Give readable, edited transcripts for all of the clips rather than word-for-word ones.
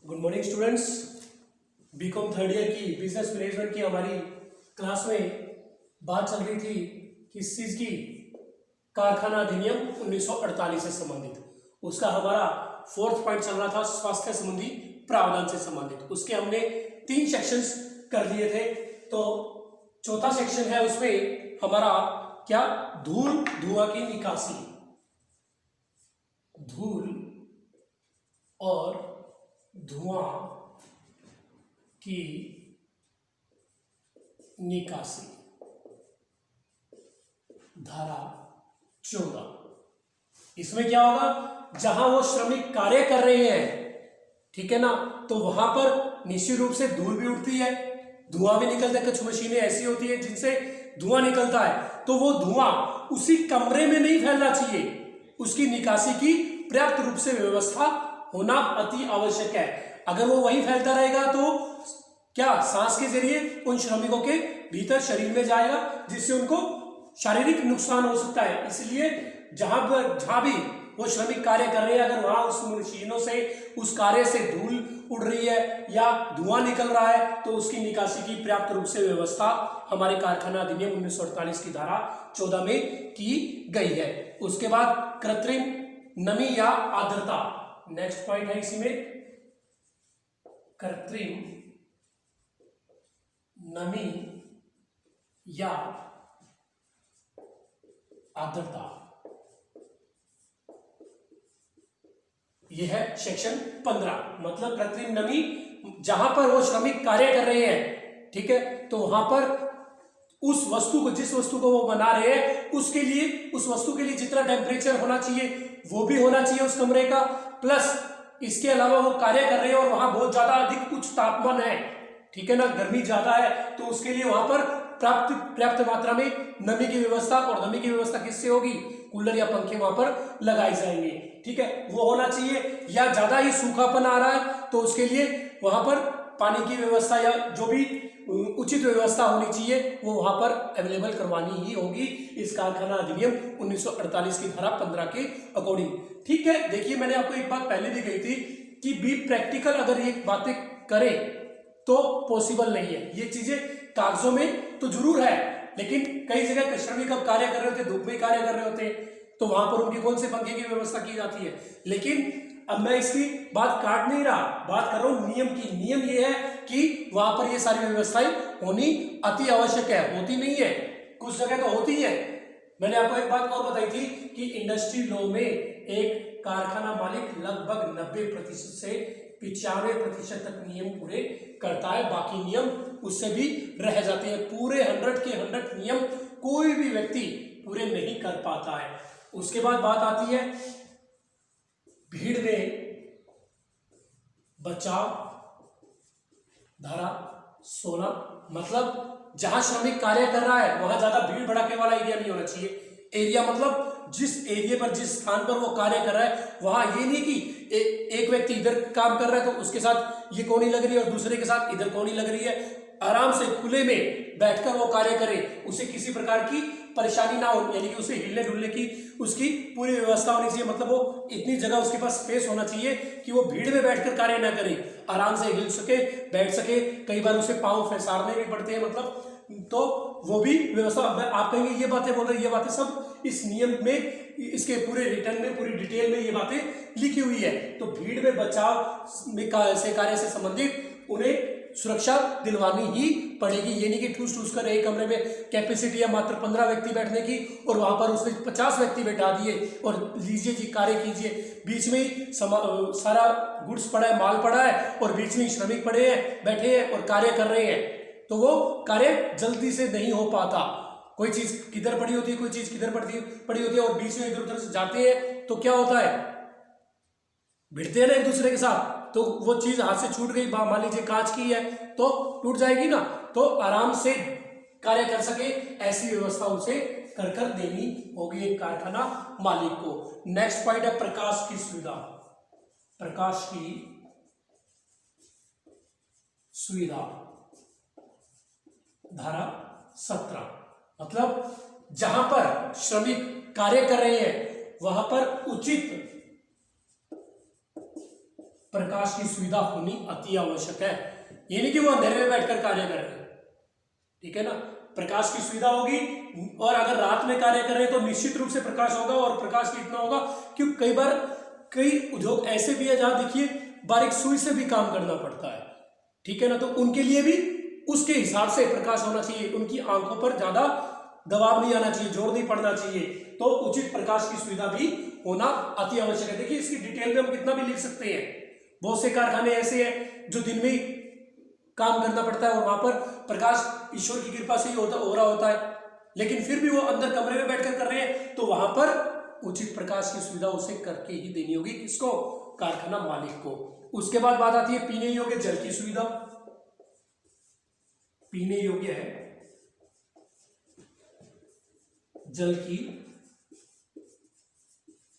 Good morning students. BCom third year की business management की हमारी क्लास में बात चल रही थी किस चीज की, कारखाना अधिनियम 1948 से संबंधित। उसका हमारा फोर्थ पॉइंट चल रहा था स्वास्थ्य संबंधी प्रावधान से संबंधित। उसके हमने 3 सेक्शंस कर लिए थे। तो चौथा सेक्शन है, उसमें हमारा क्या, धूल धुआं की निकासी, धूल और धुआं की निकासी, धारा 14। इसमें क्या होगा, जहां वो श्रमिक कार्य कर रहे हैं, ठीक है ना, तो वहां पर निश्चित रूप से धूल भी उठती है, धुआं भी निकलता है। कुछ मशीनें ऐसी होती है जिनसे धुआं निकलता है, तो वो धुआं उसी कमरे में नहीं फैलना चाहिए, उसकी निकासी की पर्याप्त रूप से व्यवस्था होना अति आवश्यक है। अगर वो वहीं फैलता रहेगा तो क्या सांस के जरिए उन श्रमिकों के भीतर शरीर में जाएगा, जिससे उनको शारीरिक नुकसान हो सकता है। इसलिए जहां भी वो श्रमिक कार्य कर रहे हैं, अगर वहां उस मशीनों से, उस कार्य से धूल उड़ रही है या धुआं निकल रहा है, तो उसकी निकासी की पर्याप्त रूप से व्यवस्था हमारे कारखाना अधिनियम 1948 की धारा 14 में की गई है। उसके बाद कृत्रिम नमी या आर्द्रता, नेक्स्ट पॉइंट है इसी में, कृत्रिम नमी या आर्द्रता, यह है सेक्शन 15। मतलब कृत्रिम नमी, जहां पर वो श्रमिक कार्य कर रहे हैं, ठीक है, तो वहां पर उस वस्तु को, जिस वस्तु को वो बना रहे हैं, उसके लिए, उस वस्तु के लिए जितना टेम्परेचर होना चाहिए वो भी होना चाहिए उस कमरे का, प्लस इसके अलावा वो कार्य कर रहे हैं और वहां बहुत ज्यादा अधिक उच्च तापमान है, ठीक है ना, गर्मी ज्यादा है, तो उसके लिए वहां पर पर्याप्त मात्रा में नमी की व्यवस्था, और नमी की व्यवस्था किससे होगी, कूलर या पंखे वहां पर लगाए जाएंगे, ठीक है, वो होना चाहिए। या ज्यादा ही सूखापन आ रहा है तो उसके लिए वहां पर पानी की व्यवस्था या जो भी उचित व्यवस्था होनी चाहिए वो वहां पर अवेलेबल करवानी ही होगी इस कारखाना अधिनियम 1948 की धारा 15 के अकॉर्डिंग, ठीक है। देखिए, मैंने आपको एक बात पहले भी कही थी कि बी प्रैक्टिकल अगर ये बातें करें तो पॉसिबल नहीं है। ये चीजें कागजों में तो जरूर है, लेकिन कई जगह श्रमिक अब कार्य कर रहे होते, धूप में कार्य कर रहे होते, तो वहां पर उनकी कौन से पंखे की व्यवस्था की जाती है। लेकिन अब मैं इसकी बात काट नहीं रहा, बात कर रहा हूं नियम की। नियम ये है कि वहां पर ये सारी व्यवस्थाएं होनी अति आवश्यक है, होती नहीं है, कुछ जगह तो होती है। मैंने आपको एक बात और बताई थी कि इंडस्ट्री लॉ में एक कारखाना मालिक लगभग 90% से 95% तक नियम पूरे करता है, बाकी नियम उससे भी रह जाते हैं। पूरे 100 के 100 नियम कोई भी व्यक्ति पूरे नहीं कर पाता है। उसके बाद बात आती है भीड़ में बचाव, धारा 16। मतलब जहां श्रमिक कार्य कर रहा है वहां ज्यादा भीड़ भड़ाके वाला एरिया नहीं होना चाहिए। एरिया मतलब जिस एरिया पर, जिस स्थान पर वो कार्य कर रहा है, वहां ये नहीं कि एक व्यक्ति इधर काम कर रहा है तो उसके साथ ये कोनी लग रही है और दूसरे के साथ इधर कोनी लग रही है। आराम से खुले में बैठकर वो कार्य करे, उसे किसी प्रकार की परेशानी ना हो, यानी कि उसे हिलने डुलने की उसकी पूरी व्यवस्था होनी चाहिए। मतलब वो इतनी जगह उसके पास स्पेस होना चाहिए कि वो भीड़ में बैठकर कार्य ना करे, आराम से हिल सके, बैठ सके। कई बार उसे पांव फैसारने भी पड़ते हैं, मतलब, तो वो भी व्यवस्था। आप कहेंगे ये बातें बोल रहे, ये बातें सब इस नियम में, इसके पूरे रिटर्न में, पूरी डिटेल में ये बातें लिखी हुई है। तो भीड़ में बचाव से कार्य से संबंधित उन्हें सुरक्षा दिलवानी ही पड़ेगी। ये नहीं कि ठूस कर एक कमरे में कैपेसिटी है मात्र 15 व्यक्ति बैठने की और वहां पर उसने 50 व्यक्ति बैठा दिए और लीजिए जी कार्य कीजिए। बीच में ही सारा गुड्स पड़ा है, माल पड़ा है, और बीच में ही श्रमिक पड़े हैं, बैठे हैं और कार्य कर रहे हैं, तो वो कार्य जल्दी से नहीं हो पाता। कोई चीज किधर पड़ी होती है, कोई चीज किधर पड़ी होती है, और बीच में इधर उधर से जाते हैं तो क्या होता है, भिड़ते हैं ना एक दूसरे के साथ, तो वो चीज हाथ से छूट गई, मान लीजिए कांच की है तो टूट जाएगी ना, तो आराम से कार्य कर सके ऐसी व्यवस्था उसे कर देनी होगी एक कारखाना मालिक को। नेक्स्ट पॉइंट है प्रकाश की सुविधा, प्रकाश की सुविधा, धारा 17। मतलब जहां पर श्रमिक कार्य कर रहे हैं वहां पर उचित प्रकाश की सुविधा होनी अति आवश्यक है। ये नहीं कि वो अंधेरे में बैठकर कार्य कर रहे हैं, ठीक है ना। प्रकाश की सुविधा होगी, और अगर रात में कार्य कर रहे हैं तो निश्चित रूप से प्रकाश होगा, और प्रकाश कितना होगा, क्योंकि कई बार कई उद्योग ऐसे भी है जहां देखिए बारीक सुई से भी काम करना पड़ता है, ठीक है ना। तो उनके लिए भी उसके हिसाब से प्रकाश होना चाहिए, उनकी आंखों पर ज्यादा दबाव नहीं आना चाहिए, जोर नहीं पड़ना चाहिए, तो उचित प्रकाश की सुविधा भी होना अति आवश्यक है। देखिए इसकी डिटेल में हम कितना भी लिख सकते हैं। बहुत से कारखाने ऐसे हैं जो दिन में ही काम करना पड़ता है, और वहां पर प्रकाश ईश्वर की कृपा से ही हो रहा होता है, लेकिन फिर भी वो अंदर कमरे में बैठकर कर रहे हैं, तो वहां पर उचित प्रकाश की सुविधा उसे करके ही देनी होगी। किसको? कारखाना मालिक को। उसके बाद बात आती है पीने योग्य जल की सुविधा। पीने योग्य है जल की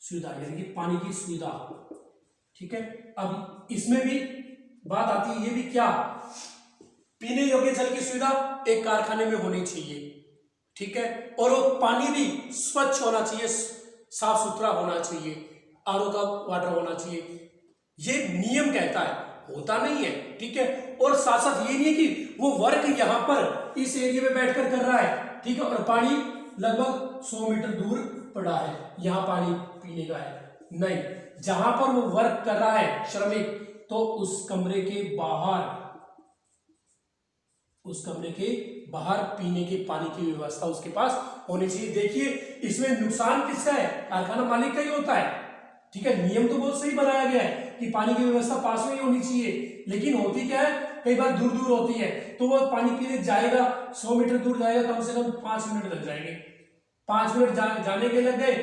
सुविधा, यानी कि पानी की सुविधा, ठीक है। अब इसमें भी बात आती है, ये भी क्या, पीने योग्य जल की सुविधा एक कारखाने में होनी चाहिए, ठीक है। और वो पानी भी स्वच्छ होना चाहिए, साफ सुथरा होना चाहिए, आरओ का वाटर होना चाहिए। ये नियम कहता है, होता नहीं है, ठीक है। और साथ साथ ये नहीं है कि वो वर्क यहां पर इस एरिया में बैठकर कर रहा है, ठीक है, और पानी लगभग 100 मीटर दूर पड़ा है, यहां पानी पीने का है, नहीं। जहां पर वो वर्क कर रहा है श्रमिक, तो उस कमरे के बाहर पीने के पानी की व्यवस्था उसके पास होनी चाहिए। देखिए इसमें नुकसान किसका है? कारखाना मालिक का ही होता है, ठीक है। नियम तो बहुत सही बनाया गया है कि पानी की व्यवस्था पास में ही होनी चाहिए, लेकिन होती क्या है, कई बार दूर दूर होती है, तो वो पानी पीने जाएगा, 100 मीटर दूर जाएगा, कम से कम 5 मिनट लग जाएंगे। 5 मिनट जाने के लग गए,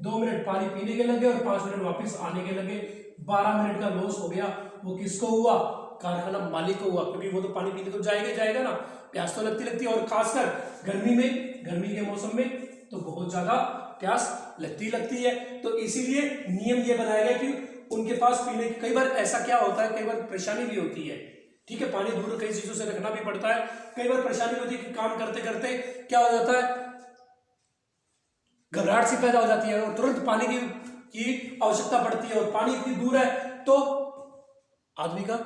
2 मिनट पानी पीने के लग गए, और 5 मिनट वापस आने के लगे, 12 मिनट का लॉस हो गया। वो किसको हुआ? कारखाना मालिक को हुआ, क्योंकि वो तो पानी पीने तो जाएगा ना, प्यास तो लगती है, और खासकर गर्मी के मौसम में तो बहुत ज्यादा प्यास लगती है। तो इसीलिए नियम ये बनाया गया कि उनके पास पीने की, कई बार ऐसा क्या होता है, कई बार परेशानी भी होती है, ठीक है, पानी दूर कई चीजों से रखना भी पड़ता है। कई बार परेशानी होती है कि काम करते करते क्या हो जाता है, घबराहट सी पैदा हो जाती है, और तुरंत पानी की आवश्यकता पड़ती है, और पानी इतनी दूर है तो आदमी का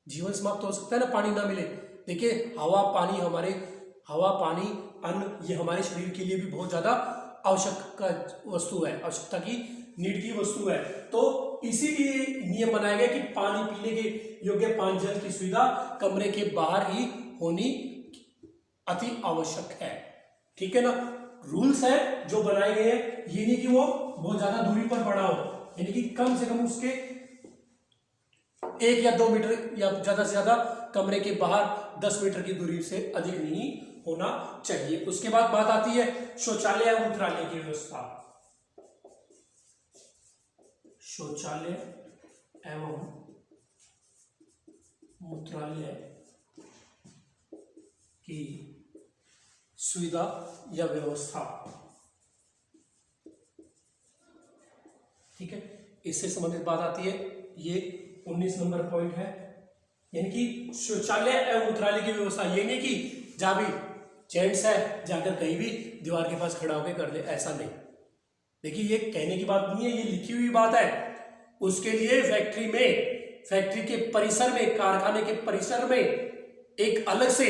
जीवन समाप्त हो सकता है ना, पानी ना मिले। देखिए हवा पानी अन्न, ये हमारे शरीर के लिए भी बहुत ज्यादा आवश्यक वस्तु है, आवश्यकता की नीड की वस्तु है। तो इसीलिए नियम बनाया गया कि पानी पीने के योग्य पानी जल की सुविधा कमरे के बाहर ही होनी अति आवश्यक है, ठीक है ना। रूल्स है जो बनाए गए हैं, ये नहीं कि वो बहुत ज्यादा दूरी पर पड़ा हो, यानी कि कम से कम उसके 1 या 2 मीटर या ज्यादा से ज्यादा कमरे के बाहर 10 मीटर की दूरी से अधिक नहीं होना चाहिए। उसके बाद बात आती है शौचालय एवं मूत्रालय की व्यवस्था। शौचालय एवं मूत्रालय की सुविधा या व्यवस्था, ठीक है। इससे संबंधित बात आती है, ये 19 नंबर पॉइंट है, यानी कि शौचालय एवं मूत्रालय की व्यवस्था। ये नहीं कि जहां भी जेंट्स है जाकर कहीं भी दीवार के पास खड़ा होकर कर ले, ऐसा नहीं। देखिए ये कहने की बात नहीं है, ये लिखी हुई बात है। उसके लिए फैक्ट्री के परिसर में, कारखाने के परिसर में एक अलग से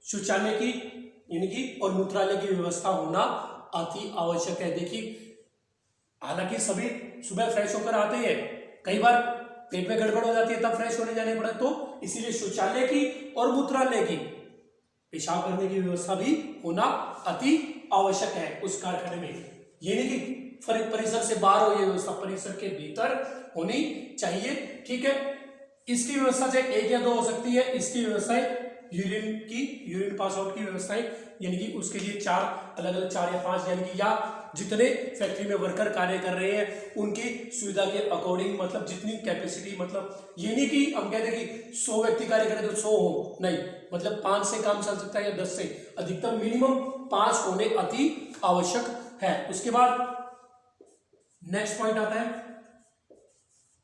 शौचालय की यानी कि और मूत्रालय की व्यवस्था होना अति आवश्यक है। देखिए हालांकि सभी सुबह फ्रेश होकर आते हैं, कई बार पेट में गड़बड़ हो जाती है तब फ्रेश होने जाने पड़े, तो इसीलिए शौचालय की और मूत्रालय की, पेशाब करने की व्यवस्था भी होना अति आवश्यक है उस कारखाने में। ये नहीं कि परिसर से बाहर हो, ये व्यवस्था परिसर के भीतर होनी चाहिए, ठीक है। इसकी व्यवस्था चाहे 1 या 2 हो सकती है। इसकी व्यवस्थाएं यूरिन पास आउट की व्यवस्थाएं, यानी कि उसके लिए 4 अलग 4 या 5, यानी कि या जितने फैक्ट्री में वर्कर कार्य कर रहे हैं उनकी सुविधा के अकॉर्डिंग, मतलब जितनी कैपेसिटी, मतलब ये नहीं कि हम कहते हैं कि 100 व्यक्ति कार्य करें तो 100 हो, नहीं, मतलब 5 से काम चल सकता है या 10 से, अधिकतम मिनिमम 5 होने अति आवश्यक है। उसके बाद नेक्स्ट पॉइंट आता है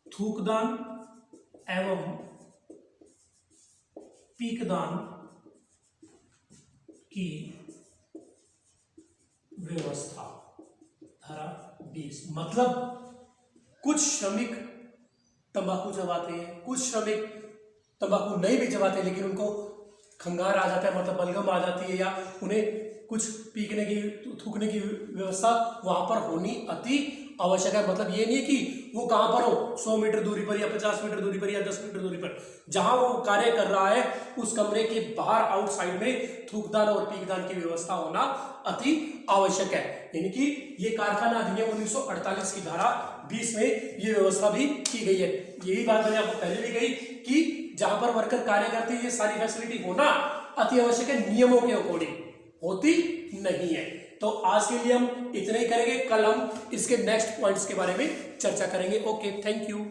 थूकदान एवं पीकदान की व्यवस्था, धारा 20। मतलब कुछ श्रमिक तंबाकू चबाते हैं, कुछ श्रमिक तंबाकू नहीं भी चबाते लेकिन उनको खंगार आ जाता है, मतलब बलगम आ जाती है, या उन्हें कुछ पीकने की थूकने की व्यवस्था वहां पर होनी अति आवश्यक है। मतलब ये नहीं है कि वो कहां पर हो, 100 मीटर दूरी पर या 50 मीटर दूरी पर या 10 मीटर दूरी पर, जहां वो कार्य कर रहा है उस कमरे के बाहर आउटसाइड में थूकदान और पीकदान की व्यवस्था होना अति आवश्यक है। यानी कि ये कारखाना अधिनियम 1948 की धारा 20 में ये व्यवस्था भी की गई है। यही बात मैंने आपको पहले भी कही कि जहां पर वर्कर कार्य करते हैं ये सारी फैसिलिटी होना अति आवश्यक है, नियमों के अकॉर्डिंग होती नहीं है। तो आज के लिए हम इतना ही करेंगे, कल हम इसके नेक्स्ट पॉइंट्स के बारे में चर्चा करेंगे। Okay, thank you.